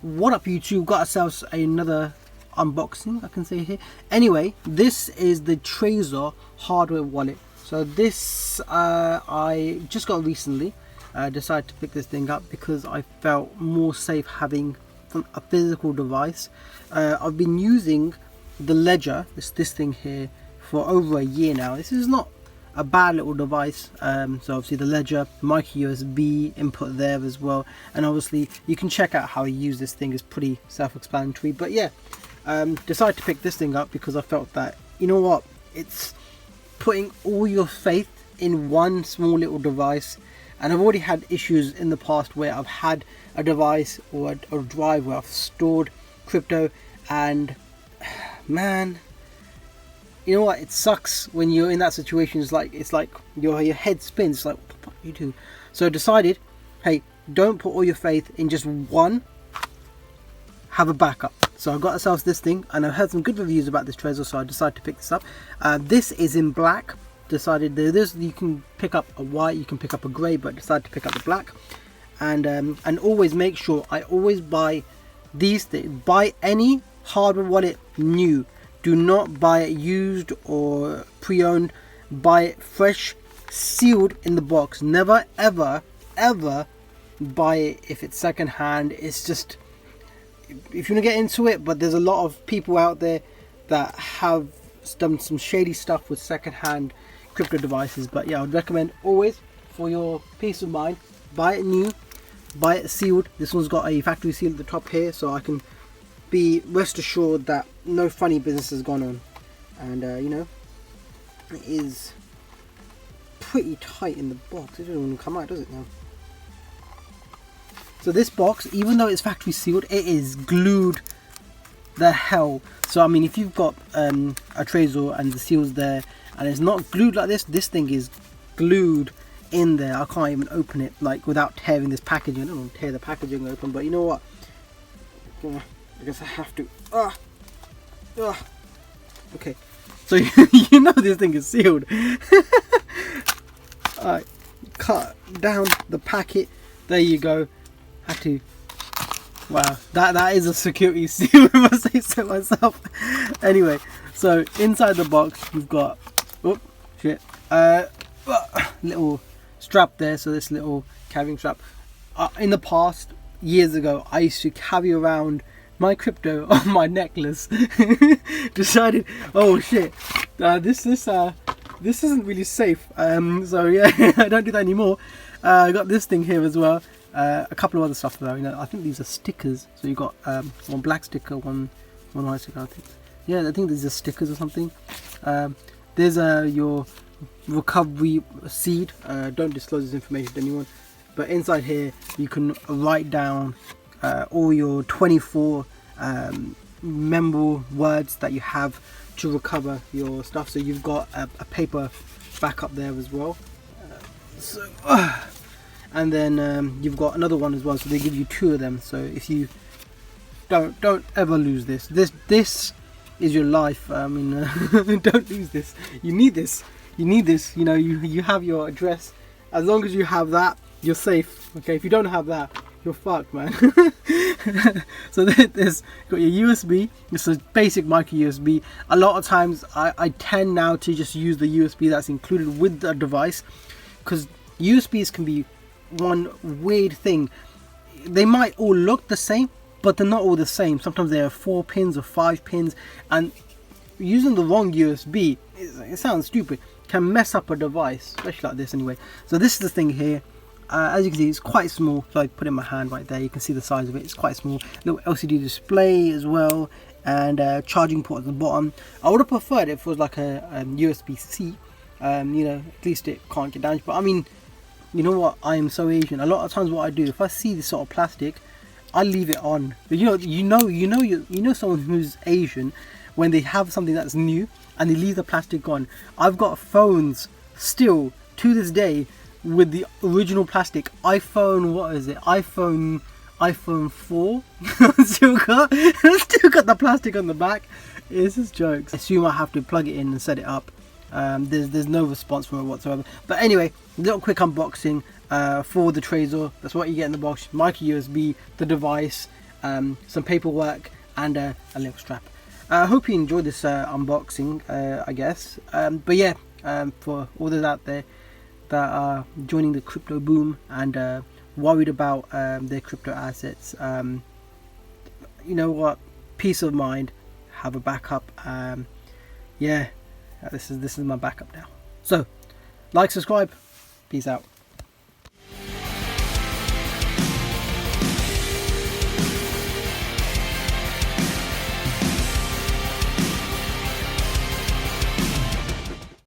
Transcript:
What up YouTube, got ourselves another unboxing, I can say here. Anyway, this is the Trezor hardware wallet. So this I just got recently. Decided to pick this thing up because I felt more safe having a physical device. I've been using the Ledger, this thing here, for over a year now. This is not a bad little device. So obviously the Ledger, micro USB input there as well, and obviously you can check out how I use this thing. Is pretty self-explanatory. But yeah, decided to pick this thing up because I felt that, you know what, it's putting all your faith in one small little device. And I've already had issues in the past where I've had a device or a drive where I've stored crypto, and man, you know what, it sucks when you're in that situation. It's like your head spins. It's like, what the fuck do you do? So I decided, hey, don't put all your faith in just one, have a backup. So I got ourselves this thing, and I've heard some good reviews about this Trezor, so I decided to pick this up. This is in black. Decided this, you can pick up a white, you can pick up a grey, but decided to pick up the black. And always make sure I always buy these things. Buy any hardware wallet new. Do not buy it used or pre-owned. Buy it fresh, sealed in the box. Never ever buy it if it's second hand. It's just, if you want to get into it, but there's a lot of people out there that have done some shady stuff with second hand crypto devices. But yeah, I would recommend always, for your peace of mind, buy it new, buy it sealed. This one's got a factory seal at the top here, so I can be rest assured that no funny business has gone on. And you know, it is pretty tight in the box. It doesn't even come out, does it now? So this box, even though it's factory sealed, it is glued the hell. So I mean, if you've got a Trezor and the seal's there and it's not glued like this thing is glued in there. I can't even open it like without tearing this packaging. I don't want to tear the packaging open, but you know what, I guess I have to. Okay, so you know this thing is sealed. Alright, cut down the packet. There you go. Had to. Wow, that is a security seal, if I say so myself. Anyway, so inside the box you've got, oh shit, little strap there. So this little carrying strap. In the past, years ago, I used to carry around my crypto on my necklace. Decided, oh shit, this isn't really safe. So yeah, I don't do that anymore. I got this thing here as well. A couple of other stuff though. You know, I think these are stickers. So you got one black sticker, one white sticker. I think. Yeah, I think these are stickers or something. There's your recovery seed. Don't disclose this information to anyone. But inside here, you can write down all your 24 memorable words that you have to recover your stuff. So you've got a paper backup there as well. And then you've got another one as well, so they give you two of them. So if you don't ever lose this is your life. I mean, don't lose this. You need this. You know, you have your address. As long as you have that, you're safe. Okay, if you don't have that, you're fucked, man. So there's got your USB. It's a basic micro USB. A lot of times I tend now to just use the USB that's included with the device, because USBs can be one weird thing. They might all look the same, but they're not all the same. Sometimes there are 4 pins or 5 pins, and using the wrong USB, it sounds stupid, can mess up a device, especially like this anyway. So this is the thing here. As you can see, it's quite small, so I put it in my hand right there. You can see the size of it. It's quite small. Little LCD display as well, and charging port at the bottom. I would have preferred if it was like a USB-C. You know, at least it can't get damaged. But I mean, you know what, I am so Asian. A lot of times what I do, if I see this sort of plastic, I leave it on. But you know someone who's Asian, when they have something that's new and they leave the plastic on. I've got phones still to this day with the original plastic. iPhone, what is it? iPhone 4. still got the plastic on the back. It's just jokes. I assume I have to plug it in and set it up. There's no response from it whatsoever. But anyway, little quick unboxing for the Trezor. That's what you get in the box. Micro USB, the device, some paperwork, and a little strap. I hope you enjoyed this unboxing, I guess. But yeah, for all those out there that are joining the crypto boom and worried about their crypto assets, you know what? Peace of mind. Have a backup. Yeah, this is my backup now. So, like, subscribe. Peace out.